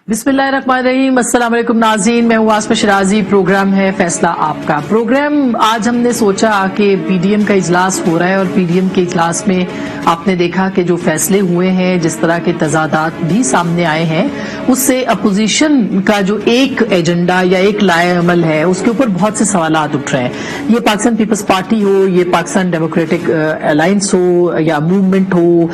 बिस्मिल्लाहिर्रहमानिर्रहीम, अस्सलाम वालेकुम नाज़रीन, मैं हूँ आसमा शिराजी। प्रोग्राम है फैसला आपका। प्रोग्राम आज हमने सोचा कि पीडीएम का इजलास हो रहा है और पीडीएम के इजलास में आपने देखा कि जो फैसले हुए हैं, जिस तरह के तजादात भी सामने आए हैं, उससे अपोजिशन का जो एक एजेंडा या एक लाए अमल है उसके ऊपर बहुत से सवालात उठ रहे हैं। ये पाकिस्तान पीपल्स पार्टी हो, ये पाकिस्तान डेमोक्रेटिक अलायंस हो, या मूवमेंट हो,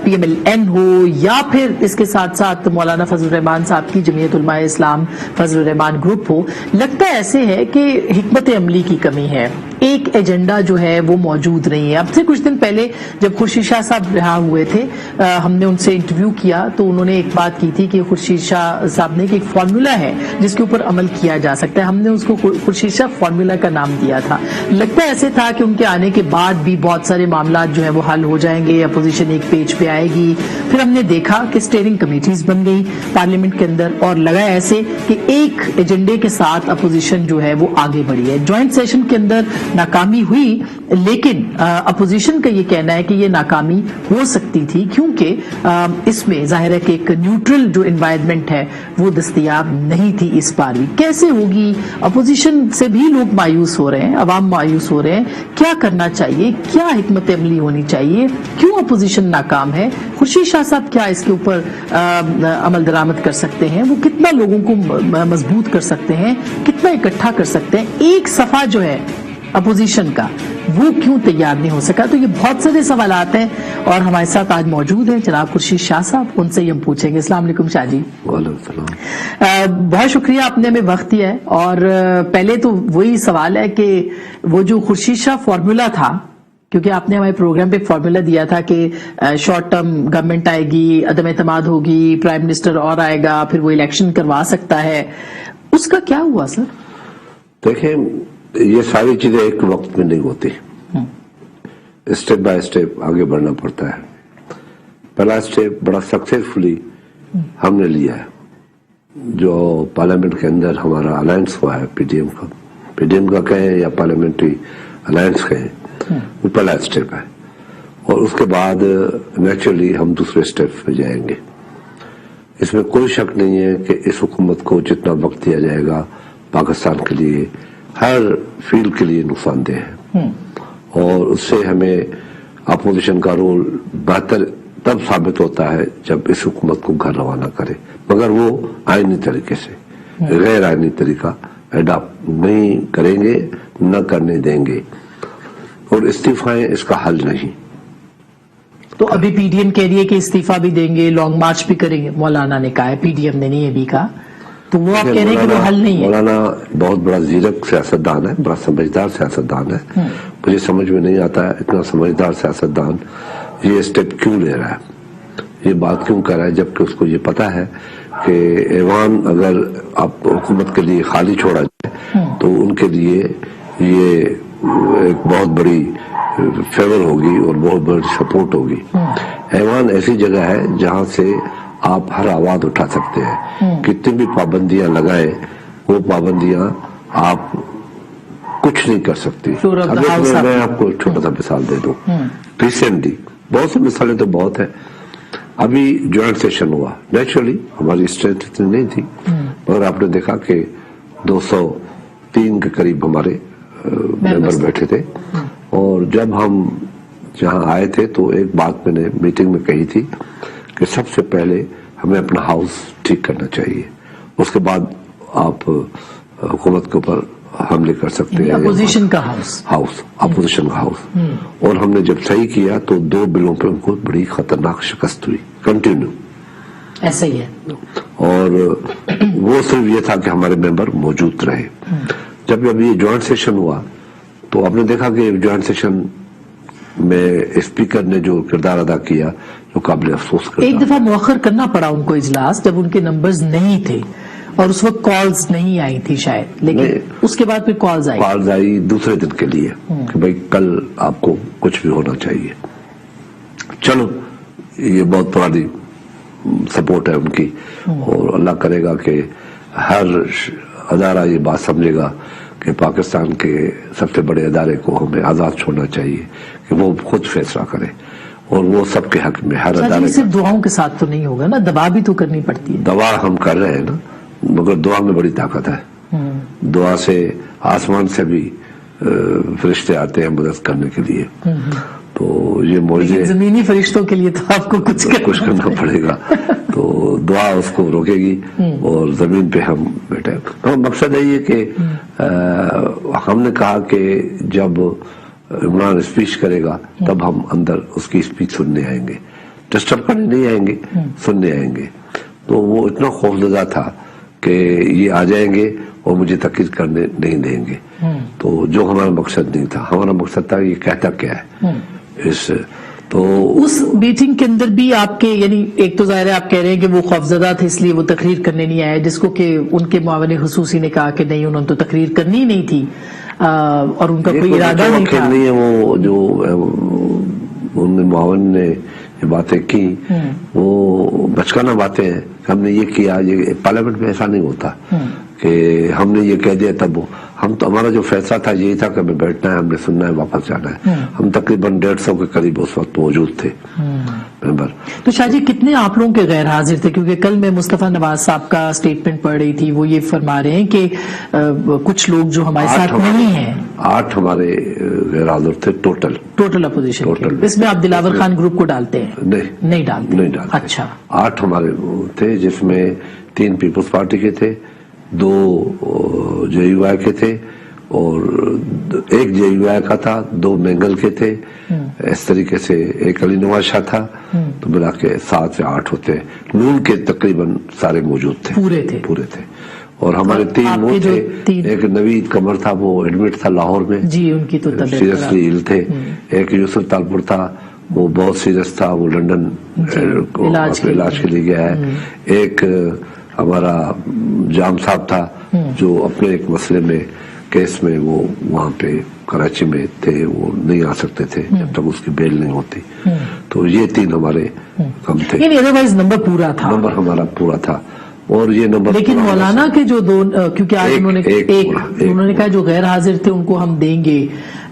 PMLN हो, या फिर इसके साथ साथ मौलाना फजल रहमान साहब की जमीयत उलमा इस्लाम फजल रहमान ग्रुप हो। लगता है ऐसे है कि हिकमत अमली की कमी है, एक एजेंडा जो है वो मौजूद नहीं है। अब से कुछ दिन पहले जब खुर्शीद शाह साहब रिहा हुए थे, हमने उनसे इंटरव्यू किया तो उन्होंने एक बात की थी कि खुर्शीद शाह साहब ने कि एक फार्मूला है जिसके ऊपर अमल किया जा सकता है। हमने उसको खुर्शीद शाह फार्मूला का नाम दिया था। लगता है ऐसे था कि उनके आने के बाद भी बहुत सारे मामला जो है वो हल हो जाएंगे, अपोजिशन एक पेज पे आएगी। फिर हमने देखा कि स्टीयरिंग कमेटीज बन गई पार्लियामेंट के अंदर और लगा ऐसे कि एक एजेंडे के साथ अपोजिशन जो है वो आगे बढ़ी है। ज्वाइंट सेशन के अंदर नाकामी हुई, लेकिन अपोजिशन का ये कहना है कि ये नाकामी हो सकती थी क्योंकि इसमें जाहिर है कि एक न्यूट्रल जो एनवायरनमेंट है वो दस्तयाब नहीं थी इस बार भी। कैसे होगी? अपोजिशन से भी लोग मायूस हो रहे हैं, अवाम मायूस हो रहे हैं। क्या करना चाहिए? क्या हिकमत अमली होनी चाहिए? क्यों अपोजिशन नाकाम है? खुर्शीद शाह साहब क्या इसके ऊपर अमल दरामद कर सकते हैं? वो कितना लोगों को मजबूत कर सकते हैं, कितना इकट्ठा कर सकते हैं? एक सफा जो है अपोजिशन का वो क्यों तैयार नहीं हो सका? तो ये बहुत सारे सवाल आते हैं और हमारे साथ आज मौजूद हैं जनाब खुर्शीद शाह साहब, उनसे ही हम पूछेंगे। अस्सलाम वालेकुम शाह जी। बहुत शुक्रिया, आपने हमें वक्त दिया है। और पहले तो वही सवाल है कि वो जो खुर्शीद शाह फार्मूला था, क्योंकि आपने हमारे प्रोग्राम पे फॉर्मूला दिया था कि शॉर्ट टर्म गवर्नमेंट आएगी, अदम एतमाद होगी, प्राइम मिनिस्टर और आएगा, फिर वो इलेक्शन करवा सकता है, उसका क्या हुआ सर? देखें, ये सारी चीजें एक वक्त में नहीं होती, स्टेप बाय स्टेप आगे बढ़ना पड़ता है। पहला स्टेप बड़ा सक्सेसफुली हमने लिया है, जो पार्लियामेंट के अंदर हमारा अलायंस हुआ है पीडीएम का कहें या पार्लियामेंट्री अलायंस कहें, वो पहला स्टेप है। और उसके बाद नेचुरली हम दूसरे स्टेप पे जाएंगे। इसमें कोई शक नहीं है कि इस हुकूमत को जितना वक्त दिया जाएगा पाकिस्तान के लिए हर फील्ड के लिए नुकसानदेह है, और उससे हमें अपोजिशन का रोल बेहतर तब साबित होता है जब इस हुकूमत को घर रवाना करे, मगर वो आईनी तरीके से, गैर आईनी तरीका एडॉप्ट नहीं करेंगे, न करने देंगे। और इस्तीफाएं इसका हल नहीं। तो अभी पीडीएम कह रही है कि इस्तीफा भी देंगे, लॉन्ग मार्च भी करेंगे, मौलाना ने कहा है, पीडीएम ने नहीं अभी कहा। तो वो आप कह रहे हैं कि वो हल नहीं है? मौलाना बहुत बड़ा जीरक सियासतदान है, बड़ा समझदार सियासतदान है। मुझे समझ में नहीं आता है इतना समझदार सियासतदान ये स्टेप क्यों ले रहा है, ये बात क्यों कर रहा है, जबकि उसको ये पता है कि ऐवान अगर आप हुकूमत के लिए खाली छोड़ा जाए तो उनके लिए ये एक बहुत बड़ी फेवर होगी और बहुत बड़ी सपोर्ट होगी। ऐवान ऐसी जगह है जहां से आप हर आवाज उठा सकते हैं। कितनी भी पाबंदियां लगाए, वो पाबंदियां आप कुछ नहीं कर सकती। अगर मैं आपको छोटा सा मिसाल दे दूं, रिसेंटली बहुत सी मिसालें तो बहुत है। अभी ज्वाइंट सेशन हुआ, नेचुरली हमारी स्ट्रेंथ इतनी नहीं थी, मगर आपने देखा कि 203 के करीब हमारे मेंबर बैठे थे। और जब हम जहां आए थे तो एक बात मैंने मीटिंग में कही थी कि सबसे पहले हमें अपना हाउस ठीक करना चाहिए, उसके बाद आप हुकूमत के ऊपर हमले कर सकते हैं। अपोजिशन का अपोजिशन का हाउस। और हमने जब सही किया तो 2 बिलों पे उनको बड़ी खतरनाक शिकस्त हुई, कंटिन्यू ऐसा ही है। और वो सिर्फ ये था कि हमारे मेंबर मौजूद रहे। जब अभी ज्वाइंट सेशन हुआ तो आपने देखा कि ज्वाइंट सेशन में स्पीकर ने जो किरदार अदा किया जो काबिल अफसोस करता। एक दफा मौखर करना पड़ा उनको इजलास, जब उनके नंबर्स नहीं थे और उस वक्त कॉल्स नहीं आई थी शायद, लेकिन उसके बाद फिर कॉल्स आई दूसरे दिन के लिए कि भाई कल आपको कुछ भी होना चाहिए। चलो, ये बहुत पुरानी सपोर्ट है उनकी, और अल्लाह करेगा कि हर अदारा ये बात समझेगा कि पाकिस्तान के सबसे बड़े अदारे को हमें आजाद छोड़ना चाहिए कि वो खुद फैसला करे। اور وہ سب کے حق میں ہر شاہ جی ادارے صرف دعاؤں کے ساتھ تو نہیں ہوگا نا, دبا بھی تو کرنی پڑتی ہے. دعا ہم کر رہے ہیں نا, مگر دعا میں بڑی طاقت ہے. دعا سے آسمان سے بھی فرشتے آتے ہیں مدد کرنے کے لیے, تو یہ معجزے زمینی فرشتوں کے لیے تو آپ کو کچھ کرنا پڑے گا. تو دعا اس کو روکے گی اور زمین پہ ہم بیٹھے. تو مقصد ہے یہ کہ ہم نے کہا کہ جب عمران اسپیچ کرے گا تب ہم اندر اس کی اسپیچ سننے آئیں گے, ڈسٹرب کرنے نہیں آئیں گے, سننے آئیں گے. تو وہ اتنا خوفزدہ تھا کہ یہ آ جائیں گے اور مجھے تقریر کرنے نہیں دیں گے. تو جو ہمارا مقصد نہیں تھا, ہمارا مقصد تھا یہ کہتا کیا ہے اس. تو اس میٹنگ کے اندر بھی آپ کے, یعنی ایک تو ظاہر ہے آپ کہہ رہے ہیں کہ وہ خوفزدہ تھے اس لیے وہ تقریر کرنے نہیں آئے, جس کو کہ ان کے معاون خصوصی نے کہا کہ نہیں انہوں نے تو تقریر کرنی ہی نہیں تھی اور ان کا کوئی ارادہ نہیں تھا. وہ جو ان معاون نے یہ باتیں کی وہ بچکانہ باتیں ہیں. ہم نے یہ کیا, یہ پارلیمنٹ میں ایسا نہیں ہوتا کہ ہم نے یہ کہہ دیا تب ہم تو, ہمارا جو فیصلہ تھا یہی تھا کہ ہمیں بیٹھنا ہے, ہم نے سننا ہے, واپس جانا ہے. ہم تقریباً 150 کے قریب اس وقت موجود تھے ممبر. تو شاہ جی کتنے آپ لوگوں کے غیر حاضر تھے؟ کیونکہ کل میں مصطفیٰ نواز صاحب کا سٹیٹمنٹ پڑھ رہی تھی, وہ یہ فرما رہے ہیں کہ کچھ لوگ جو ہمارے ساتھ نہیں ہیں. 8 ہمارے غیر حاضر تھے ٹوٹل اپوزیشن. اس میں آپ دلاور خان گروپ کو ڈالتے ہیں؟ نہیں ڈالتے. اچھا, 8 ہمارے تھے جس میں 3 پیپلز پارٹی کے تھے, 2 JUI کے تھے اور 1 JUI کا تھا, 2 مینگل کے تھے. اس طریقے سے ایک علی نواز شاہ تھا. تو ملا کے 7 یا 8 ہوتے. نون کے تقریباً سارے موجود تھے, پورے تھے. اور ہمارے 3 وہ تھے, ایک نوید قمر تھا, وہ ایڈمٹ تھا لاہور میں, جی ان کی تو سیریسلی ایل تھے. ایک یوسف تالپور تھا, وہ بہت سیریس تھا, وہ لندن علاج کے لیے گیا ہے. ایک ہمارا جام صاحب تھا جو اپنے ایک مسئلے میں کیس میں وہ وہاں پہ کراچی میں تھے, وہ نہیں آ سکتے تھے جب تک اس کی بیل نہیں ہوتی. تو یہ 3 ہمارے کم تھے. ادروائز نمبر پورا تھا, نمبر ہمارا پورا تھا. اور یہ نمبر لیکن مولانا کے جو 2, کیونکہ آج انہوں نے کہا جو غیر حاضر تھے ان کو ہم دیں گے,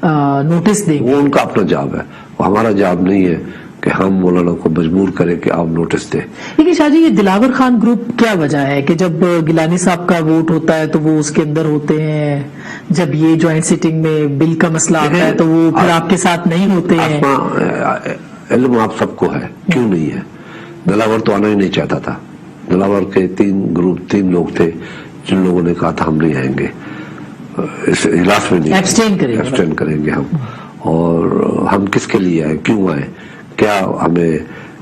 نوٹس دیں گے. وہ ان کا اپنا جاب ہے, وہ ہمارا جاب نہیں ہے کہ ہم مولانا کو مجبور کریں کہ آپ نوٹس دیں. لیکن شاہ جی یہ دلاور خان گروپ کیا وجہ ہے کہ جب گیلانی صاحب کا ووٹ ہوتا ہے تو وہ اس کے اندر ہوتے ہیں, جب یہ جوائنٹ سیٹنگ میں بل کا مسئلہ آتا ہے تو وہ پھر آپ کے ساتھ نہیں ہوتے ہیں؟ علم آپ سب کو ہے, کیوں نہیں ہے. دلاور تو آنا ہی نہیں چاہتا تھا. دلاور کے 3 لوگ تھے جن لوگوں نے کہا تھا ہم نہیں آئیں گے اس اجلاس میں, نہیں ایبسٹین کریں گے ہم. اور ہم کس کے لیے آئے, کیوں آئے, کیا ہمیں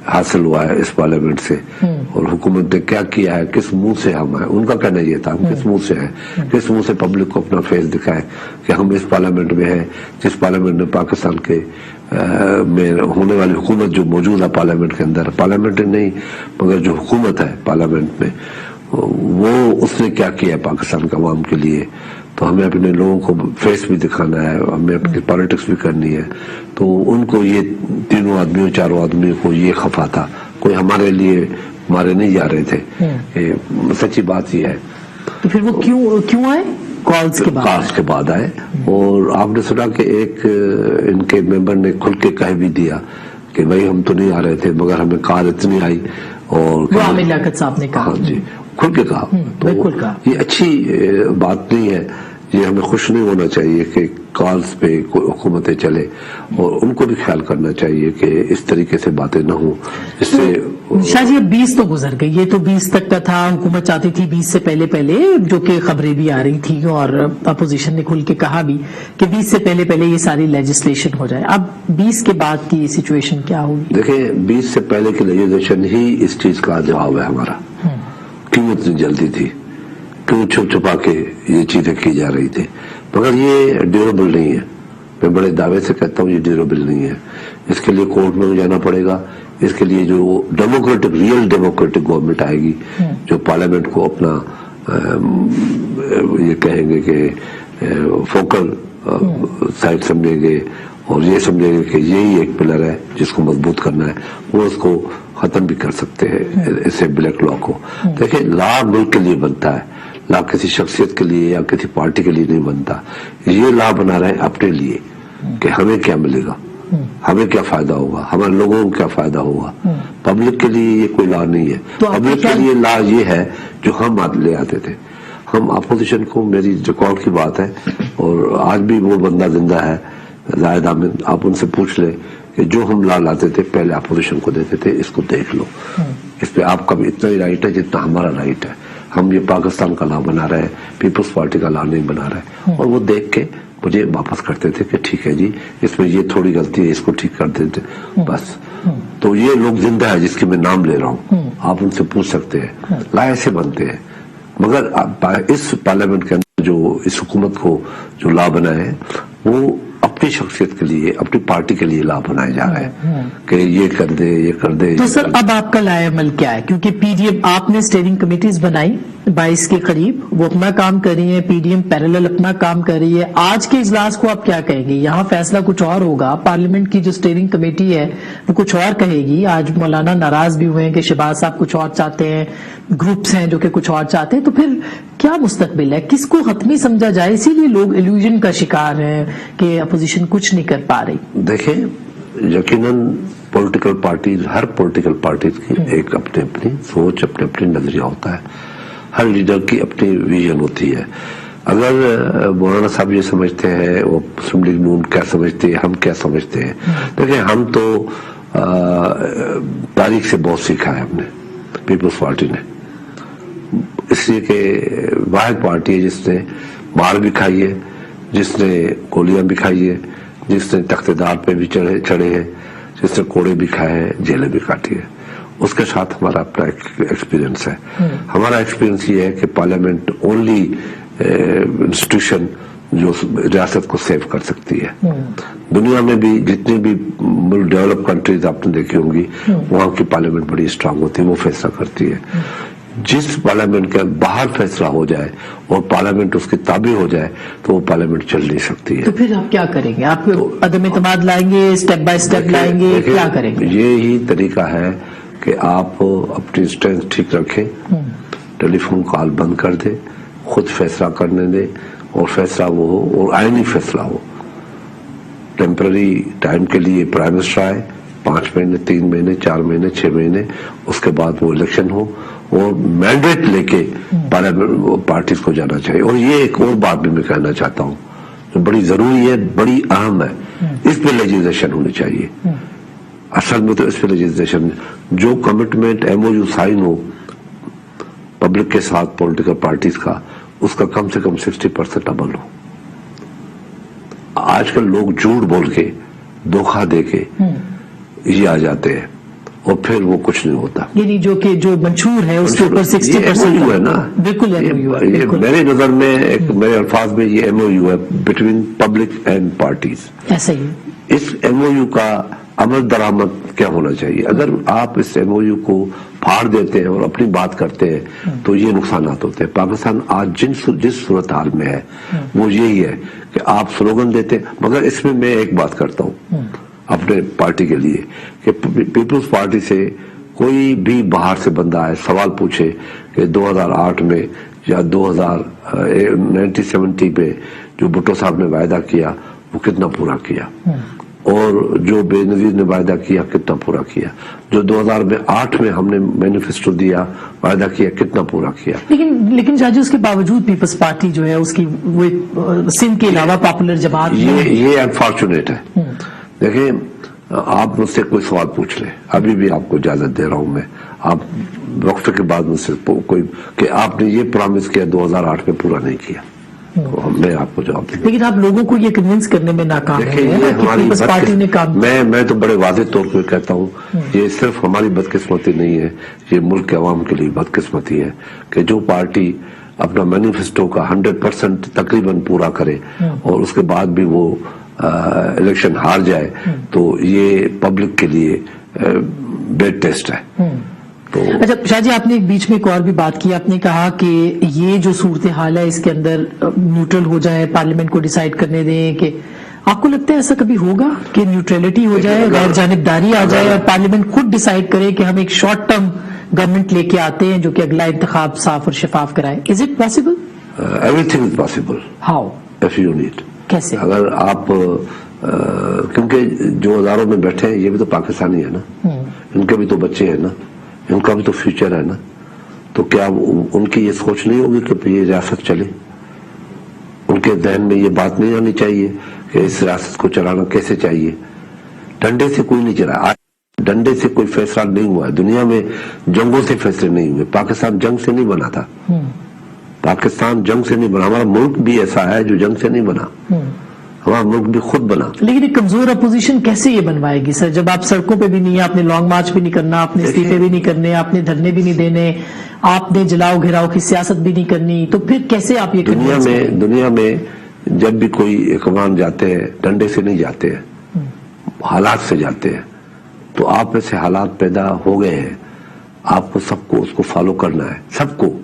حاصل ہوا ہے اس پارلیمنٹ سے, اور حکومت نے کیا کیا ہے, کس منہ سے ہم آئے. ان کا کہنا یہ تھا ہم کس منہ سے ہیں, کس منہ سے پبلک کو اپنا فیس دکھائے کہ ہم اس پارلیمنٹ میں ہیں, جس پارلیمنٹ میں پاکستان کے میں ہونے والی حکومت جو موجود ہے پارلیمنٹ کے اندر, پارلیمنٹ نہیں مگر جو حکومت ہے پارلیمنٹ میں, وہ اس نے کیا کیا ہے پاکستان کے عوام کے لیے. تو ہمیں اپنے لوگوں کو فیس بھی دکھانا ہے, ہمیں اپنی پالیٹکس بھی کرنی ہے. تو ان کو یہ 3 آدمیوں 4 آدمیوں کو یہ خفا تھا, کوئی ہمارے لیے مارے نہیں جا رہے تھے. سچی بات یہ ہے. تو پھر وہ کیوں آئے؟ کالز کے بعد آئے. اور آپ نے سنا کہ ایک ان کے ممبر نے کھل کے کہہ بھی دیا کہ بھائی ہم تو نہیں آ رہے تھے مگر ہمیں کار اتنی آئی. اور عامر لیاقت صاحب نے کہا, ہاں جی کھل کے کہا. تو یہ اچھی بات نہیں ہے, یہ ہمیں خوش نہیں ہونا چاہیے کہ کالز پہ حکومتیں چلے, اور ان کو بھی خیال کرنا چاہیے کہ اس طریقے سے باتیں نہ ہوں. اس سے شاہ جی اب 20 تو گزر گئی, یہ تو 20 تک کا تھا, حکومت چاہتی تھی 20 سے پہلے جو کہ خبریں بھی آ رہی تھی اور اپوزیشن نے کھل کے کہا بھی کہ 20 سے پہلے یہ ساری لیجسلیشن ہو جائے. اب 20 کے بعد کی سچویشن کیا ہوگی؟ دیکھیں 20 سے پہلے کی لیجسلیشن ہی اس چیز کا جواب ہے ہمارا. کیوں اتنی جلدی تھی, کیوں چھپ چھپا کے یہ چیزیں کی جا رہی تھی. مگر یہ ڈیوریبل نہیں ہے, میں بڑے دعوے سے کہتا ہوں یہ ڈیوریبل نہیں ہے. اس کے لیے کورٹ میں جانا پڑے گا. اس کے لیے جو ریئل ڈیموکریٹک گورنمنٹ آئے گی, جو پارلیمنٹ کو اپنا یہ کہیں گے کہ فوکل سائٹ سمجھیں گے اور یہ سمجھیں گے کہ یہی ایک پلر ہے جس کو مضبوط کرنا ہے, وہ اس کو ختم بھی کر سکتے ہیں اسے بلیک لا کو. دیکھیں لا ملک کے لیے بنتا ہے, لا کسی شخصیت کے لیے یا کسی پارٹی کے لیے نہیں بنتا. یہ لا بنا رہے ہیں اپنے لیے کہ ہمیں کیا ملے گا, हमें क्या फायदा होगा, हमारे लोगों को क्या फायदा होगा। पब्लिक के लिए ये कोई लॉ नहीं है। तो आपको पब्लिक के लिए लॉ ये है जो हम ले आते थे। हम अपोजिशन को, मेरी रिकॉर्ड की बात है और आज भी वो बंदा जिंदा है, जाहिद आमिद, आप उनसे पूछ ले कि जो हम लॉ लाते थे पहले अपोजिशन को देते थे, इसको देख लो, इस पे आपका भी इतना ही राइट है जितना हमारा राइट है। हम ये पाकिस्तान का लॉ बना रहे हैं, पीपल्स पार्टी का लॉ नहीं बना रहे। और वो देख के मुझे वापस करते थे कि ठीक है जी, इसमें ये थोड़ी गलती है, इसको ठीक कर देते, बस। तो ये लोग जिंदा है जिसकी मैं नाम ले रहा हूँ, आप उनसे पूछ सकते हैं, लॉ ऐसे बनते हैं। मगर इस पार्लियामेंट के अंदर जो इस हुकूमत को जो लॉ बनाए हैं वो अपनी शख्सियत के लिए, अपनी पार्टी के लिए लॉ बनाए जा रहे हैं कि ये कर दे, ये कर दे। तो सर अब आपका लाएअमल क्या है? क्योंकि पीडीएम आपने स्टेयरिंग कमेटीज बनाई 22 के करीब, वो अपना काम कर रही है, पीडीएम पैरेलल अपना काम कर रही है। आज के इजलास को आप क्या कहेंगे? यहाँ फैसला कुछ और होगा, पार्लियामेंट की जो स्टेयरिंग कमेटी है वो कुछ और कहेगी। आज मौलाना नाराज भी हुए हैं कि शहबाज साहब कुछ और चाहते हैं, ग्रुप्स हैं जो कि कुछ और चाहते हैं, तो फिर क्या मुस्तकबिल है? किसको हतमी समझा जाए? इसीलिए लोग इल्यूजन का शिकार हैं कि अपोजिशन कुछ नहीं कर पा रही। देखें, यकीनन पॉलिटिकल पार्टीज, हर पॉलिटिकल पार्टीज की एक अपनी अपनी सोच, अपने अपनी नजरिया होता है, हर लीडर की अपनी विजन होती है। अगर मौलाना साहब ये समझते हैं, वो मुस्लिम लीग नून क्या समझते हैं, हम क्या समझते हैं, देखिए हम तो तारीख से बहुत सीखा है हमने, पीपल्स पार्टी ने, इसलिए कि वाहिद पार्टी है जिसने मार भी खाई है, जिसने गोलियां भी खाई है, जिसने तख्तेदार पे भी चढ़े हैं, जिसने कोड़े भी खाए हैं, जेलें भी काटी है। उसके साथ हमारा अपना एक्सपीरियंस है। हमारा एक्सपीरियंस ये है कि पार्लियामेंट ओनली इंस्टीट्यूशन जो रियासत को सेव कर सकती है। दुनिया में भी जितनी भी डेवलप कंट्रीज आपने देखी होंगी, वहां की पार्लियामेंट बड़ी स्ट्रांग होती है, वो फैसला करती है। जिस पार्लियामेंट के बाहर फैसला हो जाए और पार्लियामेंट उसकी ताबे हो जाए तो वो पार्लियामेंट चल नहीं सकती है। तो फिर आप क्या करेंगे? आप अदम इत्मीनाद लाएंगे, स्टेप बाय स्टेप लाएंगे, क्या करेंगे? ये ही तरीका है कि आप अपनी स्ट्रेंथ ठीक रखें, टेलीफोन कॉल बंद कर दे, खुद फैसला करने दे और फैसला वो हो और आईनी फैसला हो। टेम्पररी टाइम के लिए प्राइम मिनिस्टर आए, 5 महीने, 3 महीने, 4 महीने, 6 महीने, उसके बाद वो इलेक्शन हो और मैंडेट लेके पार्टीज को जाना चाहिए। और ये एक और बात भी मैं कहना चाहता हूँ जो बड़ी जरूरी है, बड़ी अहम है, इस पे लेजिस्लेशन होनी चाहिए। असल में तो इस पे लेजिस्लेशन, जो कमिटमेंट एमओयू साइन हो पब्लिक के साथ पॉलिटिकल पार्टीज का, उसका कम से कम 60% अमल हो। आजकल लोग झूठ बोल के, धोखा दे के ये आ जाते हैं और फिर वो कुछ नहीं होता। यानी जो मंशूर है उसके ऊपर 60% है ना। बिल्कुल एमओयू है। ये मेरी नजर में, एक मेरे अल्फाज में, ये एमओयू है बिटवीन पब्लिक एंड पार्टीज। ऐसा ही है। इस एमओयू का अमल दरामद क्या होना चाहिए? अगर आप इस एमओयू को फाड़ देते हैं और अपनी बात करते हैं तो ये नुकसानात होते हैं। पाकिस्तान आज जिस सूरत हाल में है वो यही है कि आप स्लोगन देते हैं, मगर इसमें मैं एक बात करता हूँ अपने पार्टी के लिए कि पीपल्स पार्टी से कोई भी बाहर से बंदा आए, सवाल पूछे कि 2008 में या 1970 में जो भुट्टो साहब ने वायदा किया वो कितना पूरा किया, और जो बेनजीर ने वायदा किया कितना पूरा किया, जो 2008 में हमने मैनिफेस्टो दिया, वायदा किया, कितना पूरा किया। लेकिन शाहजी, उसके बावजूद पीपल्स पार्टी जो है उसकी वो सिंध के अलावा पॉपुलर जमात, ये अनफॉर्चुनेट है। देखिए, आप मुझसे कोई सवाल पूछ ले, अभी भी आपको इजाजत दे रहा हूं मैं, आप वक्फे के बाद मुझसे कोई कि आपने ये प्रॉमिस किया 2008 में पूरा नहीं किया, तो मैं आपको जवाब दूंगा। लेकिन आप लोगों को ये कन्विंस करने में नाकाम है कि पीपल्स पार्टी ने काम। मैं तो बड़े वाज़ेह तौर पर कहता हूँ, ये सिर्फ हमारी बदकिस्मती नहीं है, ये मुल्क के अवाम के लिए बदकिस्मती है कि जो पार्टी अपना मैनिफेस्टो का 100% तकरीबन पूरा करे और उसके बाद भी वो इलेक्शन हार जाए, तो ये पब्लिक के लिए बेड टेस्ट है। तो अच्छा शाहजी, आपने एक बीच में एक और भी बात की, आपने कहा कि ये जो सूरत हाल है इसके अंदर न्यूट्रल हो जाए, पार्लियामेंट को डिसाइड करने दें। कि आपको लगता है ऐसा कभी होगा कि न्यूट्रलिटी हो जाए, गैर जानिबदारी आ जाए और पार्लियामेंट खुद डिसाइड करे कि हम एक शॉर्ट टर्म गवर्नमेंट लेके आते हैं जो कि अगला इंतखाब साफ और शफाफ कराए? Is it possible? Everything is possible how if you need. कैसे? अगर आप کیونکہ جو ہزاروں میں بیٹھے ہیں یہ بھی تو پاکستانی ہے نا، ان کے بھی تو بچے ہیں نا، ان کا بھی تو فیوچر ہے نا. تو کیا ان کی یہ سوچ نہیں ہوگی کہ یہ ریاست چلے؟ ان کے ذہن میں یہ بات نہیں آنی چاہیے کہ اس ریاست کو چلانا کیسے چاہیے؟ ڈنڈے سے کوئی نہیں چلا، آج ڈنڈے سے کوئی فیصلہ نہیں ہوا ہے. دنیا میں جنگوں سے فیصلے نہیں ہوئے. پاکستان جنگ سے نہیں بنا تھا، پاکستان جنگ سے نہیں بنا. ہمارا ملک بھی ایسا ہے جو جنگ سے نہیں بنا، ہمارا ملک بھی خود بنا. لیکن ایک کمزور اپوزیشن کیسے یہ بنوائے گی سر، جب آپ سڑکوں پہ بھی نہیں ہیں، آپ نے لانگ مارچ بھی نہیں کرنا، آپ نے استعفے بھی نہیں کرنے، آپ نے دھرنے بھی نہیں دینے، آپ نے جلاؤ گھراؤ کی سیاست بھی نہیں کرنی، تو پھر کیسے آپ یہ دنیا میں جب بھی کوئی اقوام جاتے ہیں ڈنڈے سے نہیں جاتے ہیں، حالات سے جاتے ہیں. تو آپ میں سے حالات پیدا ہو گئے ہیں، آپ کو سب کو اس کو فالو کرنا ہے. سب کو،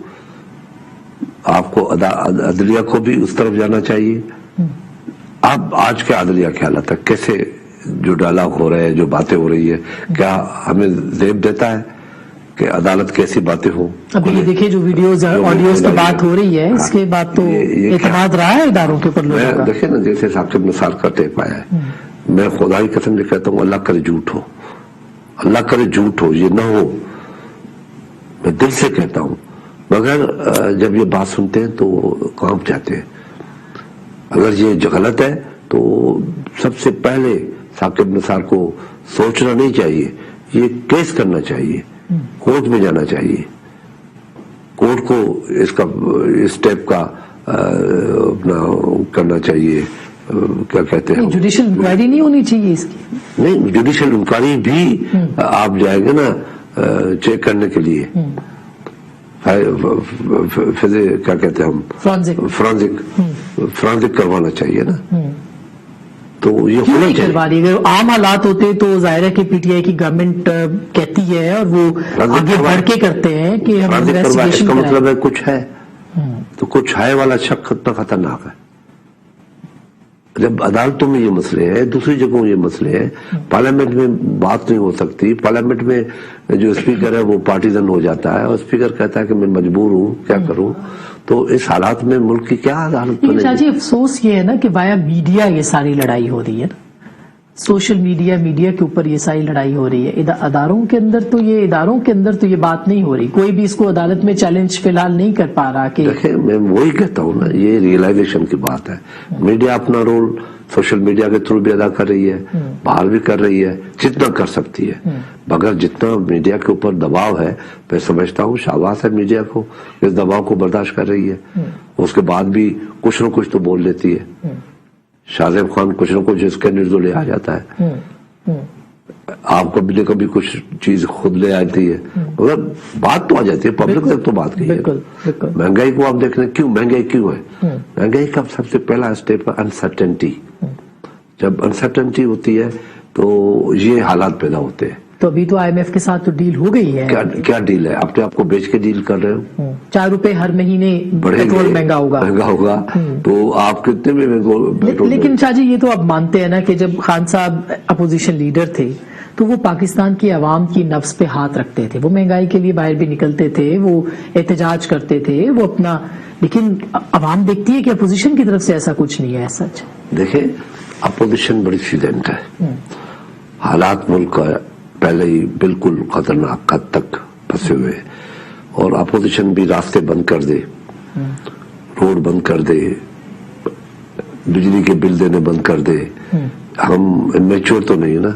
آپ کو عدلیہ کو بھی اس طرف جانا چاہیے. اب آج کے عدلیہ کے حالات ہے، کیسے جو ڈائلاگ ہو رہے ہیں، جو باتیں ہو رہی ہے، کیا ہمیں زیب دیتا ہے کہ عدالت کیسی باتیں ہوں؟ ابھی یہ دیکھیں جو ویڈیوز آڈیوز کی بات ہو رہی ہے، اس کے بعد تو اعتماد رہا ہے اداروں کے اوپر لوگوں کا. دیکھیں نا، جیسے ثاقب نثار کا ٹیپ آیا ہے، میں خدا کی قسم سے کہتا ہوں اللہ کرے جھوٹ ہو، اللہ کرے جھوٹ ہو، یہ نہ ہو. میں دل سے کہتا ہوں، مگر جب یہ بات سنتے ہیں تو کانپ جاتے ہیں. اگر یہ غلط ہے تو سب سے پہلے ثاقب نثار کو سوچنا نہیں چاہیے، یہ کیس کرنا چاہیے، کورٹ میں جانا چاہیے. کورٹ کو اس ٹیپ کا اپنا کرنا چاہیے، کیا کہتے ہیں، جوڈیشل انکوائری نہیں ہونی چاہیے اس کی. نہیں، جوڈیشل انکوائری بھی آپ جائیں گے نا چیک کرنے کے لیے، کیا کہتے ہیں ہم، فرانزک کروانا چاہیے نا. تو یہ ہونا چاہیے. اگر عام حالات ہوتے تو ظاہر ہے کہ پی ٹی آئی کی گورنمنٹ کہتی ہے اور وہ آگے بڑھ کے کرتے ہیں کہ ہم انویسٹیگیشن کا مطلب ہے کچھ ہے، تو کچھ ہے والا شک اتنا خطرناک ہے. جب عدالتوں میں یہ مسئلے ہیں، دوسری جگہوں یہ مسئلے ہیں، پارلیمنٹ میں بات نہیں ہو سکتی. پارلیمنٹ میں جو اسپیکر ہے وہ پارٹیزن ہو جاتا ہے، اور اسپیکر کہتا ہے کہ میں مجبور ہوں، کیا کروں. تو اس حالات میں ملک کی کیا حالت بنے گی؟ چاچی افسوس یہ ہے نا کہ وایا میڈیا یہ ساری لڑائی ہو رہی ہے نا، سوشل میڈیا کے اوپر یہ ساری لڑائی ہو رہی ہے. اداروں کے اندر تو یہ بات نہیں ہو رہی، کوئی بھی اس کو عدالت میں چیلنج فی الحال نہیں کر پا رہا. کہ دیکھیں، میں وہی کہتا ہوں نا، یہ ریئلائزیشن کی بات ہے. میڈیا اپنا رول سوشل میڈیا کے تھرو بھی ادا کر رہی ہے، باہر بھی کر رہی ہے، جتنا کر سکتی ہے. مگر جتنا میڈیا کے اوپر دباؤ ہے، میں سمجھتا ہوں شاباش ہے میڈیا کو، اس دباؤ کو برداشت کر رہی ہے. اس کے بعد بھی کچھ نہ کچھ تو بول لیتی ہے. شاہزیب خان کچھ نہ کچھ اس کے نرزو لے آ جاتا ہے، آپ کبھی نہ کبھی کچھ چیز خود لے آتی ہے، مگر بات تو آ جاتی ہے پبلک تک. تو بات کی ہے مہنگائی کو آپ دیکھ رہے ہیں، کیوں مہنگائی کیوں ہے؟ مہنگائی کا سب سے پہلا اسٹیپ ہے انسرٹنٹی. جب انسرٹنٹی ہوتی ہے تو یہ حالات پیدا ہوتے ہیں. تو ابھی تو آئی ایم ایف کے ساتھ تو ڈیل ہو گئی ہے. کیا ڈیل ہے؟ اپنے آپ کو بیچ کے ڈیل کر رہے ہو. 4 روپے ہر مہینے پیٹرول مہنگا ہوگا. تو آپ کتنے میں؟ لیکن شاہ جی یہ تو آپ مانتے ہیں نا کہ جب خان صاحب اپوزیشن لیڈر تھے تو وہ پاکستان کی عوام کی نفس پہ ہاتھ رکھتے تھے، وہ مہنگائی کے لیے باہر بھی نکلتے تھے، وہ احتجاج کرتے تھے، وہ اپنا. لیکن عوام دیکھتی ہے کہ اپوزیشن کی طرف سے ایسا کچھ نہیں ہے. سچ دیکھیں، اپوزیشن بڑی سیلنٹ ہے. حالات ملک کا پہلے ہی بالکل خطرناک حد تک پھنسے ہوئے، اور اپوزیشن بھی راستے بند کر دے، روڈ بند کر دے، بجلی کے بل دینے بند کر دے. ہم میچور تو نہیں ہے نا،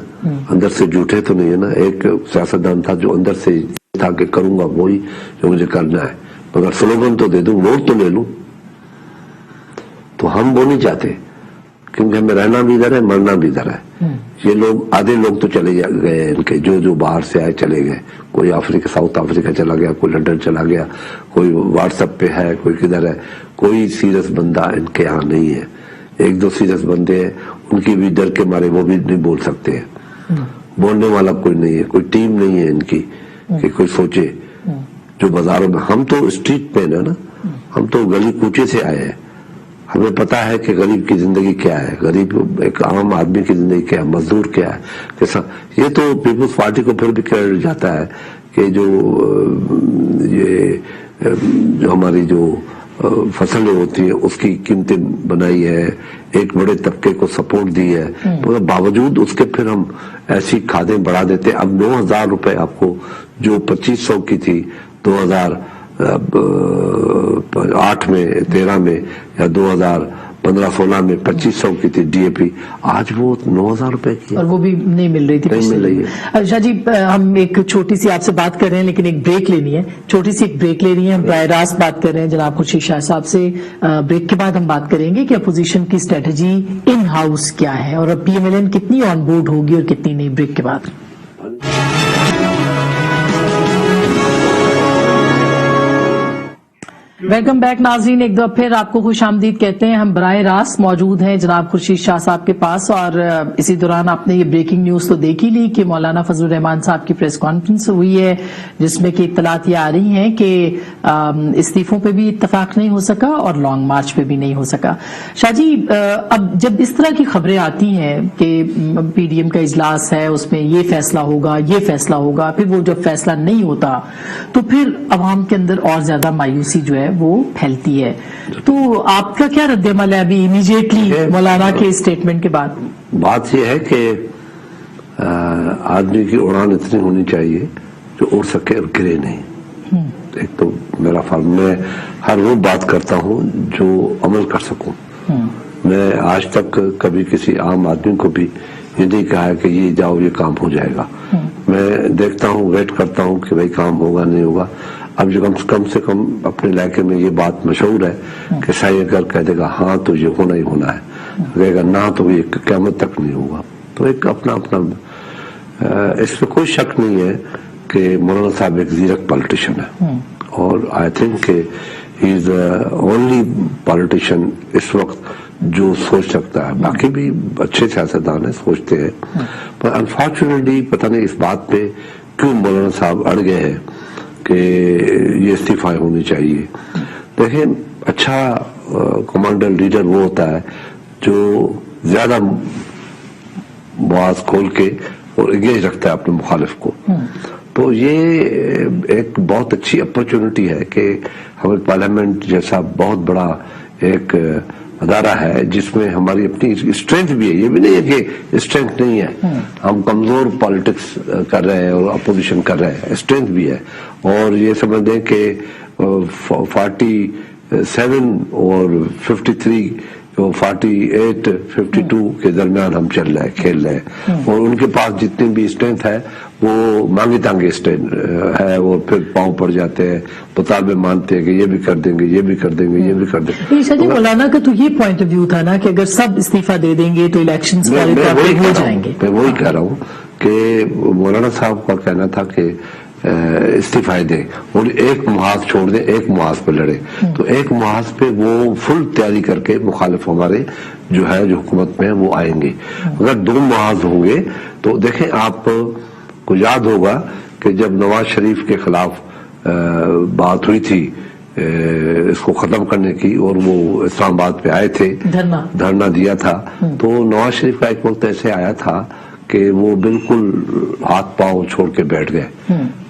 اندر سے جھوٹے تو نہیں ہے نا. ایک سیاستدان تھا جو اندر سے تھا کہ کروں گا وہی جو مجھے کرنا ہے، مگر سلوگن تو دے دوں، ووٹ تو لے لوں. تو ہم وہ نہیں چاہتے، کیونکہ ہمیں رہنا بھی ادھر ہے، مرنا بھی ادھر ہے. یہ لوگ آدھے لوگ تو چلے گئے، ان کے جو باہر سے آئے چلے گئے. کوئی ساؤتھ افریقہ چلا گیا، کوئی لنڈن چلا گیا، کوئی واٹس ایپ پہ ہے، کوئی کدھر ہے. کوئی سیریس بندہ ان کے یہاں نہیں ہے. 1-2 سیریس بندے ہیں، ان کی بھی ڈر کے مارے وہ بھی نہیں بول سکتے ہیں. بولنے والا کوئی نہیں ہے، کوئی ٹیم نہیں ہے ان کی کہ کوئی سوچے. جو بازاروں میں، ہم تو اسٹریٹ پہ نا، ہم تو گلی کوچے سے آئے ہیں. ہمیں پتا ہے کہ غریب کی زندگی کیا ہے، غریب ایک عام آدمی کی زندگی کیا ہے، مزدور کیا ہے، کیسا. یہ تو پیپلز پارٹی کو پھر بھی کہا جاتا ہے کہ جو ہماری جو फसलें होती हैं उसकी कीमतें बनाई है, एक बड़े तबके को सपोर्ट दी है, मगर बावजूद उसके फिर हम ऐसी खादें बढ़ा देते हैं। अब 9,000 रुपए आपको जो 2500 की थी 2008 में 13 में या 2015-16 में 2500 की थी डीएपी, आज वो 9,000 रुपए की है और वो भी नहीं मिल रही थी। नहीं मिल रही है। शाह जी, हम एक छोटी सी आपसे बात कर रहे हैं लेकिन एक ब्रेक लेनी है, छोटी सी एक ब्रेक लेनी है। हम बराह रास्त बात कर रहे हैं जनाब खुर्शीद शाह साहब से। ब्रेक के बाद हम बात करेंगे कि अपोजिशन की स्ट्रेटजी इन हाउस क्या है और अब पीएमएलएन कितनी ऑन बोर्ड होगी और कितनी नहीं। ब्रेक के बाद वेलकम बैक नाज़रीन, एक दफा फिर आपको खुश आमदीद कहते हैं। हम बराह रास्त मौजूद हैं जनाब खुर्शीद शाह साहब के पास और इसी दौरान आपने ये ब्रेकिंग न्यूज तो देख ही ली कि मौलाना फजलुर रहमान साहब की प्रेस कॉन्फ्रेंस हुई है जिसमें कि इत्तलात ये आ रही हैं कि इस्तीफों पे भी इत्तफाक नहीं हो सका और लॉन्ग मार्च पे भी नहीं हो सका। शाह जी, अब जब इस तरह की खबरें आती हैं कि पीडीएम का इजलास है, उसमें ये फैसला होगा, ये फैसला होगा, फिर वो जब फैसला नहीं होता तो फिर अवाम के अंदर और ज्यादा मायूसी जो है वो फैलती है। तो आपका क्या रद्द-ए-अमल है अभी इमीडिएटली मौलाना के स्टेटमेंट के बाद? बात यह है कि आदमी की उड़ान इतनी होनी चाहिए जो उड़ सके और गिरे नहीं। एक तो मेरा फर्म, मैं हर वो बात करता हूं जो अमल कर सकूं। मैं आज तक कभी किसी आम आदमी को भी ये नहीं कहा है कि ये जाओ ये काम हो जाएगा। मैं देखता हूं, वेट करता हूं कि भाई काम होगा नहीं होगा। अब जो कम से कम अपने इलाके में ये बात मशहूर है कि शाही अगर कह देगा हाँ तो ये होना ही होना है, कहेगा ना तो ये क़यामत तक नहीं होगा। तो एक अपना इसमें कोई शक नहीं है कि मौलाना साहब एक ज़ीरक पॉलिटिशियन है और I think he is only politician इस वक्त जो सोच सकता है। बाकी भी अच्छे सियासतदान है, सोचते हैं, पर अनफॉर्चुनेटली पता नहीं इस बात पे क्यों मौलाना साहब अड़ गए हैं कि ये इस्तीफा होनी चाहिए। देखें, अच्छा कमांडर लीडर वो होता है जो ज्यादा मुआज खोल के और एंगेज रखता है अपने मुखालिफ को। तो ये एक बहुत अच्छी अपॉर्चुनिटी है कि हमें पार्लियामेंट जैसा बहुत बड़ा एक अदारा है जिसमें हमारी अपनी स्ट्रेंथ भी है। ये भी नहीं है कि स्ट्रेंथ नहीं है, हम कमजोर पॉलिटिक्स कर रहे हैं और अपोजिशन कर रहे हैं, स्ट्रेंथ भी है। और ये समझ दें कि 47 और 53 और 48, 52 के दरमियान हम चल रहे हैं, खेल रहे हैं और उनके पास जितनी भी स्ट्रेंथ है वो मांगी तांगे स्ट्रेंथ है। वो फिर पांव पड़ जाते हैं, मुतालबे मानते हैं कि ये भी कर देंगे, ये भी कर देंगे, ये भी कर देंगे। मौलाना का तो ये पॉइंट ऑफ व्यू था ना कि अगर सब इस्तीफा दे देंगे तो इलेक्शंस हो जाएंगे। मैं वही कह रहा हूँ कि मौलाना साहब का कहना था कि इस्तीफा दे और एक मुहाज छोड़ दे, एक मुहाज पे लड़े। तो एक मुहाज पे वो फुल तैयारी करके मुखालिफ हमारे जो है जो हुकूमत में है वो आएंगे। अगर 2 मुहाज होंगे तो देखें, आप को याद होगा कि जब नवाज शरीफ के खिलाफ बात हुई थी इसको खत्म करने की और वो इस्लामाबाद पे आए थे, धरना दिया था, तो नवाज शरीफ का एक वक्त ऐसे आया था कि वो बिल्कुल हाथ पांव छोड़ के बैठ गए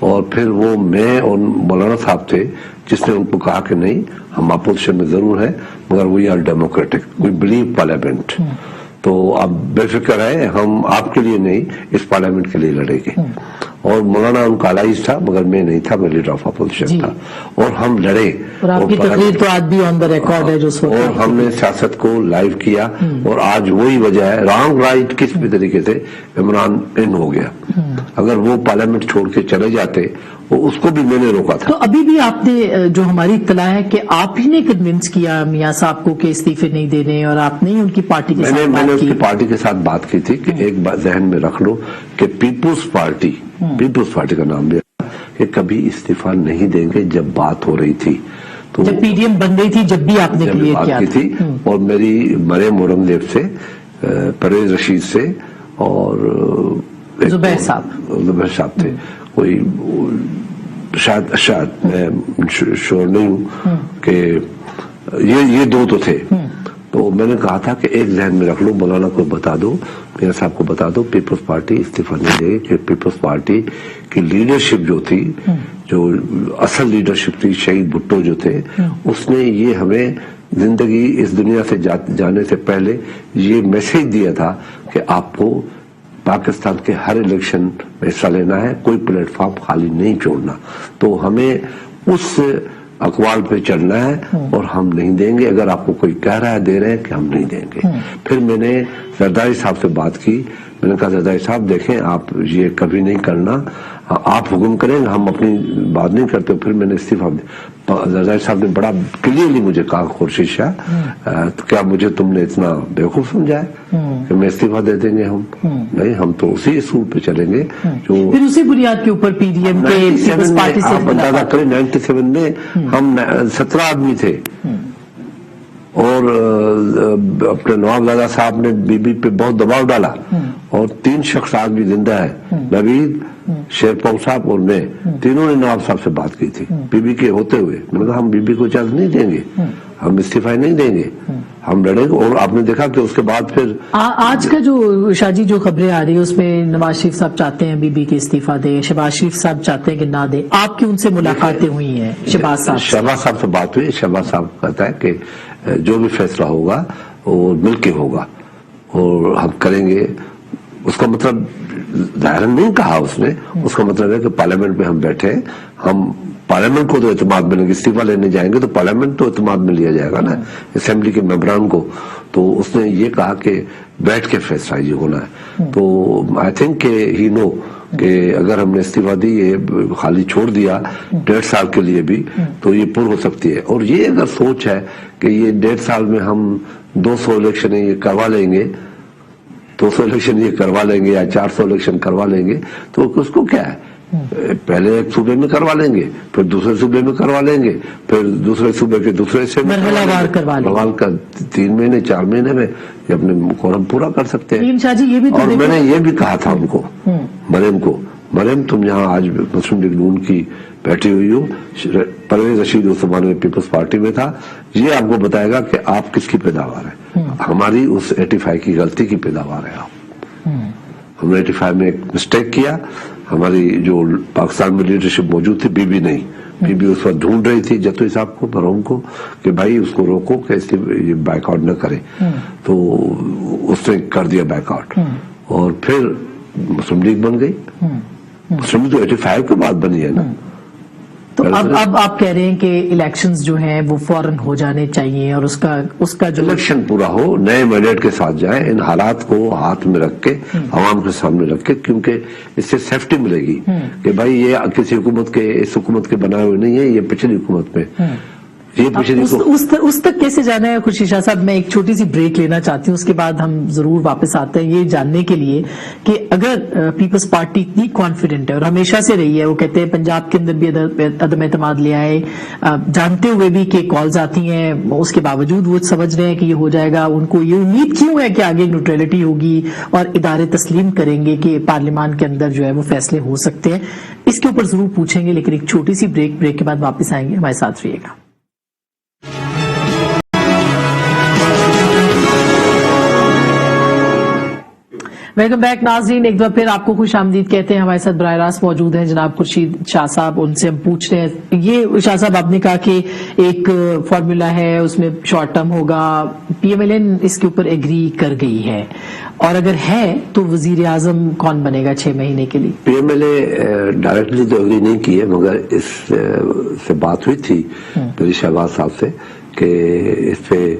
और फिर वो मैं और मौलाना साहब थे जिसने उनको कहा कि नहीं, हम अपोजिशन में जरूर है मगर we are democratic, we believe parliament. तो आप बेफिक्र है, हम आपके लिए नहीं इस पार्लियामेंट के लिए लड़ेंगे। और मौलाना उनका अलाइज था मगर मैं नहीं था, मैं लीडर ऑफ अपोजिशन था और हम लड़े। और आपकी तकरीर तो आज भी ऑन द रिकॉर्ड है जो और हमने सियासत को लाइव किया और आज वही वजह है, रॉन्ग राइट किस भी तरीके से इमरान इन हो गया। अगर वो पार्लियामेंट छोड़ के चले जाते वो उसको भी मैंने रोका था। तो अभी भी आपने जो हमारी इत्तला है कि आप ही ने कन्विंस किया मियां साहब को कि इस्तीफे नहीं देने और आपने ही उनकी पार्टी के साथ मैंने उसकी पार्टी के साथ बात की थी कि एक बात जहन में रख लो कि पीपुल्स पार्टी का नाम दिया कि कभी इस्तीफा नहीं देंगे जब बात हो रही थी। तो जब पीडीएम बन गई थी जब भी आपने क्लियर किया थी और मेरी मरियम औरंगजेब से, परवेज रशीद से और जुबैर साहब थे, कोई शायद मैं श्योर नहीं हूं कि ये 2 तो थे। तो میں نے کہا تھا کہ ایک ذہن میں رکھ لو، مولانا کو بتا دو، میاں صاحب کو بتا دو، پیپلز پارٹی استعفیٰ نہیں دے گی، کہ پیپلز پارٹی کی لیڈرشپ جو تھی، جو اصل لیڈرشپ تھی، شہید بھٹو جو تھے، اس نے یہ ہمیں زندگی اس دنیا سے جانے سے پہلے یہ میسج دیا تھا کہ آپ کو پاکستان کے ہر الیکشن میں حصہ لینا ہے، کوئی پلیٹ فارم خالی نہیں چھوڑنا. تو ہمیں اس اقوال پہ چلنا ہے اور ہم نہیں دیں گے. اگر آپ کو کوئی کہہ رہا ہے دے رہے ہیں کہ ہم نہیں دیں گے. پھر میں نے زرداری صاحب سے بات کی، میں نے کہا زرداری صاحب دیکھیں آپ یہ کبھی نہیں کرنا، آپ حکم کریں گے، ہم اپنی بات نہیں کرتے. پھر میں نے استعفیٰ دیا. زرداری صاحب نے بڑا کلیئرلی مجھے کہا خورشید شاہ کیا مجھے تم نے اتنا بیوقوف سمجھا ہے کہ میں استعفیٰ دے دیں گے؟ ہم نہیں، ہم تو اسی اصول پہ چلیں گے جو پھر اسی بنیاد کے اوپر پی ڈی ایم کے پیپلز پارٹی سے آپ اندازہ کریں 97 میں ہم 17 آدمی تھے، اور اپنے نواب زادہ صاحب نے بی بی پہ بہت دباؤ ڈالا، اور 3 شخص آج بھی زندہ ہے، نوید، شیر پاؤ صاحب اور میں، تینوں نے نواب صاحب سے بات کی تھی بی بی کے ہوتے ہوئے. میں نے کہا ہم بی بی کو اجازت نہیں دیں گے، ہم استعفیٰ نہیں دیں گے، ہم لڑیں گے. اور آپ نے دیکھا کہ اس کے بعد پھر آج کا جو شاہ جی جو خبریں آ رہی ہیں اس میں نواز شریف صاحب چاہتے ہیں بی بی کے استعفیٰ دیں، شہباز شریف صاحب چاہتے ہیں کہ نہ دیں. آپ کی ان سے ملاقاتیں ہوئی ہیں شہباز صاحب سے بات ہوئی. شہباز صاحب کہتا ہے کہ جو بھی فیصلہ ہوگا وہ مل کے ہوگا اور ہم کریں گے. اس کا مطلب ظاہر نہیں کہا اس نے، اس کا مطلب ہے کہ پارلیمنٹ میں ہم بیٹھے، ہم پارلیمنٹ کو تو اعتماد میں لیں گے. استعفیٰ لینے جائیں گے تو پارلیمنٹ تو اعتماد میں لیا جائے گا نا، اسمبلی کے ممبران کو. تو اس نے یہ کہا کہ بیٹھ کے فیصلہ یہ ہونا ہے. تو آئی تھنک کہ ہی نو کہ اگر ہم نے استعفیٰ دی، یہ خالی چھوڑ دیا 1.5 سال کے لیے بھی، تو یہ پر ہو سکتی ہے. اور یہ اگر سوچ ہے کہ یہ 1.5 سال میں ہم 200 الیکشن یہ کروا لیں گے، 200 الیکشن یہ کروا لیں گے یا 400 الیکشن کروا لیں گے، تو اس کو کیا ہے؟ پہلے ایک صوبے میں کروا لیں گے، پھر دوسرے صوبے میں کروا لیں گے، پھر دوسرے صوبے کے دوسرے سے مرحلہ وار کروا لیں گے. 3 مہینے 4 مہینے میں یہ اپنے قورم پورا کر سکتے ہیں. شاہ جی یہ بھی اور میں نے یہ بھی کہا تھا ان کو، مریم کو، مریم تم یہاں آج مسلم لیگ نون کی بیٹھی ہوئی ہو، پرویز رشید اس زمانے میں پیپلز پارٹی میں تھا، یہ آپ کو بتائے گا کہ آپ کس کی پیداوار ہے. ہماری اس 85 کی غلطی کی پیداوار ہے آپ. ہم نے 85 میں ایک مسٹیک کیا. ہماری جو پاکستان میں لیڈرشپ موجود تھی، بی بی نہیں، بی بی اس وقت ڈھونڈ رہی تھی جتوئی صاحب کو، مرحوم کو، کہ بھائی اس کو روکو کہ اس یہ بائیک آؤٹ نہ کرے. تو اس نے کر دیا بائیک آؤٹ، اور پھر مسلم لیگ بن گئی. مسلم لیگ تو 85 کے بعد بنی ہے نا. تو اب آپ کہہ رہے ہیں کہ الیکشنز جو ہیں وہ فوراً ہو جانے چاہیے، اور اس کا جو الیکشن پورا ہو، نئے مینڈیٹ کے ساتھ جائیں، ان حالات کو ہاتھ میں رکھ کے عوام کے سامنے رکھ کے، کیونکہ اس سے سیفٹی ملے گی کہ بھائی یہ کسی حکومت کے، اس حکومت کے بنائے ہوئے نہیں ہے، یہ پچھلی حکومت میں. اس تک کیسے جانا ہے خورشید شاہ صاحب؟ میں ایک چھوٹی سی بریک لینا چاہتی ہوں، اس کے بعد ہم ضرور واپس آتے ہیں یہ جاننے کے لیے کہ اگر پیپلز پارٹی اتنی کانفیڈنٹ ہے اور ہمیشہ سے رہی ہے، وہ کہتے ہیں پنجاب کے اندر بھی عدم اعتماد لے آئے، جانتے ہوئے بھی کہ کالز آتی ہیں، اس کے باوجود وہ سمجھ رہے ہیں کہ یہ ہو جائے گا. ان کو یہ امید کیوں ہے کہ آگے نیوٹرلٹی ہوگی اور ادارے تسلیم کریں گے کہ پارلیمان کے اندر جو ہے وہ فیصلے ہو سکتے ہیں؟ اس کے اوپر ضرور پوچھیں گے، لیکن ایک چھوٹی سی بریک کے بعد واپس آئیں گے. ہمارے ساتھ رہیے گا. ویلکم بیک ناظرین، ایک بار پھر آپ کو خوش آمدید کہتے ہیں. ہمارے ساتھ براہ راست موجود ہیں جناب خورشید شاہ صاحب. ان سے ہم پوچھ رہے ہیں، یہ شاہ صاحب آپ نے کہا کہ ایک فارمولا ہے، اس میں شارٹ ٹرم ہوگا، پی ایم ایل این اس کے اوپر ایگری کر گئی ہے، اور اگر ہے تو وزیر اعظم کون بنے گا 6 مہینے کے لیے؟ P M L A directly تو ایگری نہیں کی ہے، مگر اس سے بات ہوئی تھی میری شہباز صاحب سے کہ اس پہ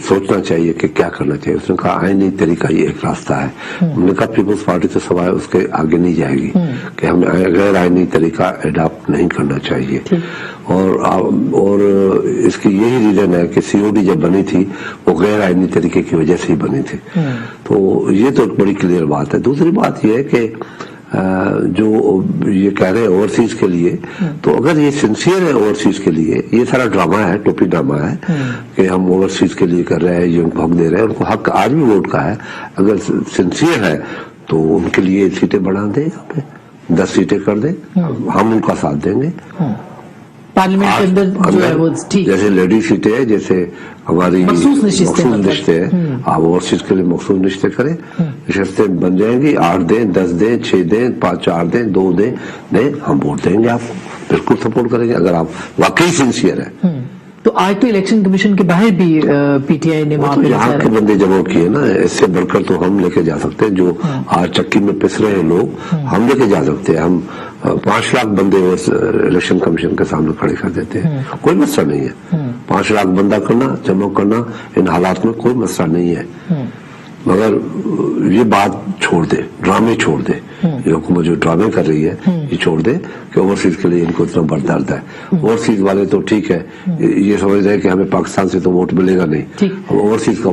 سوچنا چاہیے کہ کیا کرنا چاہیے. اس نے کہا آئینی طریقہ یہ ایک راستہ ہے. ہم نے کہا پیپلز پارٹی تو سوائے اس کے آگے نہیں جائے گی کہ ہمیں غیر آئینی طریقہ اڈاپٹ نہیں کرنا چاہیے. اور اس کی یہی ریزن ہے کہ سی او ڈی جب بنی تھی وہ غیر آئینی طریقے کی وجہ سے ہی بنی تھی. تو یہ تو ایک بڑی کلیئر بات ہے. دوسری بات یہ ہے کہ جو یہ کہہ رہے ہیں اوورسیز کے لیے، تو اگر یہ سنسیئر ہے اوورسیز کے لیے، یہ سارا ڈرامہ ہے، ٹوپی ڈرامہ ہے کہ ہم اوورسیز کے لیے کر رہے ہیں، یہ ان کو حق دے رہے ہیں، ان کو حق آج بھی ووٹ کا ہے. اگر سنسیئر ہے تو ان کے لیے سیٹیں بڑھا دیں، 10 سیٹیں کر دیں، ہم ان کا ساتھ دیں گے. पार्लियामेंट के अंदर जो है वो ठीक, जैसे लेडी सीटें हैं, जैसे हमारी मखसूस रिश्ते हैं, आप ओवरसीज के लिए मखसूस रिश्ते करें, रिश्ते बन जाएंगी, 8 दें, 10 दें, 6 दें, 5, 4 दें, 2 दें, हम वोट देंगे, आप बिल्कुल सपोर्ट करेंगे अगर आप वाकई सिंसियर है। तो आज तो इलेक्शन कमीशन के बाहर भी पीटीआई ने वहां पे यहाँ के बंदे जमा किए ना, इससे बढ़कर तो हम लेके जा सकते हैं, जो आज चक्की में पिस रहे हैं लोग, हम लेके जा सकते हैं, हम 5 लाख बंदे इलेक्शन कमीशन के सामने खड़े कर देते हैं, कोई मसला नहीं है। 5 लाख बंदा करना, जमा करना इन हालात में कोई मसला नहीं है, मगर ये बात छोड़ दे, ड्रामे छोड़ दे, ये हुकूमत जो ड्रामे कर रही है ये छोड़ दे कि ओवरसीज के लिए इनको इतना बड़ा दर्द है। ओवरसीज वाले तो ठीक है, ये समझ रहे हैं कि हमें पाकिस्तान से तो वोट मिलेगा नहीं, ओवरसीज का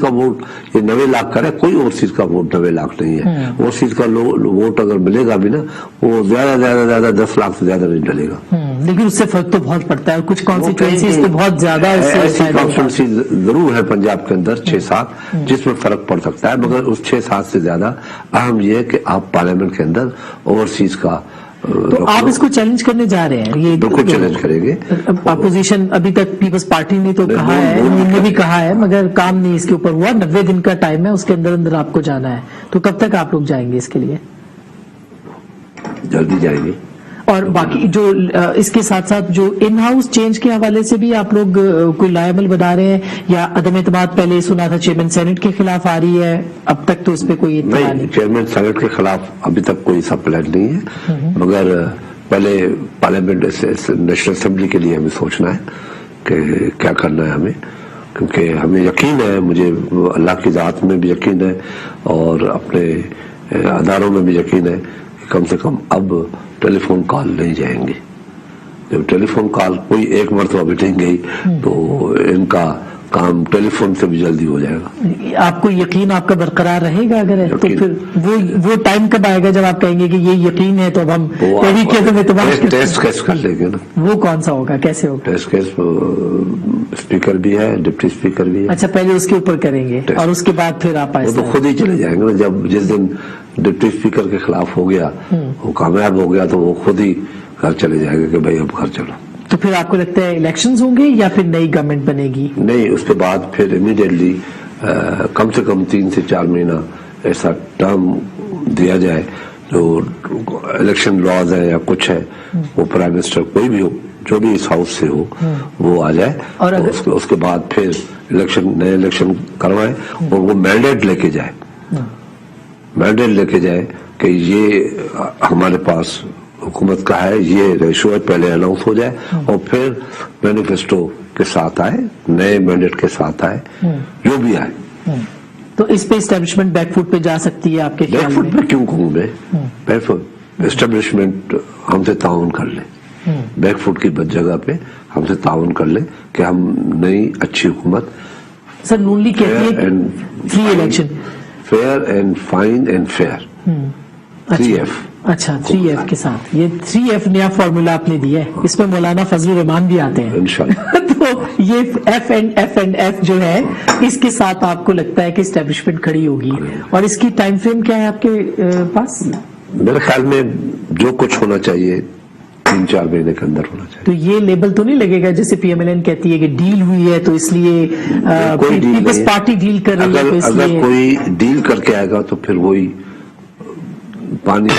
वोट ये 90 लाख का है, कोई ओवरसीज का वोट 90 लाख नहीं है। ओवरसीज का वोट अगर मिलेगा भी ना, वो ज्यादा 10 लाख से ज्यादा नहीं डलेगा, लेकिन उससे फर्क तो बहुत पड़ता है, कुछ कॉन्स्टिट्यूएंसीज तो बहुत ज्यादा ऐसी कॉन्स्टिट्यूएंसी जरूर है पंजाब के अंदर 6-7 जिसमें फर्क पड़ सकता है, मगर उस 6-7 से ज्यादा अहम यह है कि आप पार्लियामेंट के अंदर ओवरसीज का तो आप इसको चैलेंज करने जा रहे हैं, ये बिल्कुल चैलेंज करेंगे। अपोजिशन अभी तक पीपल्स पार्टी ने तो कहा है, उन्होंने भी कहा है, मगर काम नहीं इसके ऊपर हुआ। 90 दिन का टाइम है, उसके अंदर अंदर आपको जाना है, तो कब तक आप लोग जाएंगे इसके लिए? जल्दी जाएंगे। और बाकी जो इसके साथ साथ जो इन हाउस चेंज के हवाले से भी आप लोग कोई लायबल बता रहे हैं, या अदम एतमाद पहले सुना था चेयरमैन सेनेट के खिलाफ आ रही है, अब तक तो उस पर कोई इत्तला नहीं? चेयरमैन सेनेट के खिलाफ अभी तक कोई सा प्लान नहीं है, मगर पहले पार्लियामेंट नेशनल असेंबली के लिए हमें सोचना है कि क्या करना है हमें, क्योंकि हमें यकीन है, मुझे अल्लाह की ज़ात में भी यकीन है और अपने अदारों में भी यकीन है कि कम से कम अब टेलीफोन कॉल नहीं जाएंगे। जब टेलीफोन कॉल कोई एक मरतबा भी नहीं गई तो इनका काम टेलीफोन से भी जल्दी हो जाएगा। आपको यकीन आपका बरकरार रहेगा अगर है, तो फिर वो टाइम कब आएगा जब आप कहेंगे कि ये यकीन है, तो अब हम टेस्ट केस कर लेंगे ना। वो कौन सा होगा, कैसे होगा? टेस्ट केस स्पीकर भी है, डिप्टी स्पीकर भी है। अच्छा, पहले उसके ऊपर करेंगे और उसके बाद फिर आप वो तो खुद ही चले जाएंगे ना। जब जिस दिन डिप्टी स्पीकर के खिलाफ हो गया, वो कामयाब हो गया, तो वो खुद ही घर चले जाएंगे कि भाई अब घर चलो। तो फिर आपको लगता है इलेक्शंस होंगे या फिर नई गवर्नमेंट बनेगी? नहीं, उसके बाद फिर इमीडिएटली कम से कम 3 से 4 महीना ऐसा टर्म दिया जाए, जो इलेक्शन लॉज है या कुछ है, वो प्राइम मिनिस्टर कोई भी हो, जो भी इस हाउस से हो, वो आ जाए और उसके बाद फिर नए इलेक्शन करवाए और वो मैंडेट लेके जाए, कि ये हमारे पास हुकूमत का है, ये रेशो है, पहले अनाउंस हो जाए और फिर मैनिफेस्टो के साथ आए, नए मैंडेट के साथ आए, जो भी आए। तो इस पे एस्टेब्लिशमेंट बैकफुट पे जा सकती है आपके ख्याल में? बैकफुट पे क्यों कहूँ मैं, बैकफुट एस्टेब्लिशमेंट हमसे ताउन कर ले, बैकफुट की जगह पे हमसे ताउन कर ले कि हम नई अच्छी हुकूमत। सर, नून लीग कहती है free election, fair and fine and fair, 3F। अच्छा, 3F के साथ, ये 3F नया फॉर्मूला आपने दिया है, इसमें मौलाना फजलुर रहमान भी आते हैं इंशाल्लाह। तो ये F जो है, इसके साथ आपको लगता है कि एस्टेब्लिशमेंट खड़ी होगी, और इसकी टाइम फ्रेम क्या है आपके पास? मेरे ख्याल में जो कुछ होना चाहिए 3-4 महीने के अंदर होना चाहिए। तो ये लेबल तो नहीं लगेगा जैसे PMLN कहती है कि डील हुई है तो इसलिए पीपल्स पार्टी डील कर रही है, तो इसलिए अगर कोई डील करके आएगा तो फिर वही पानी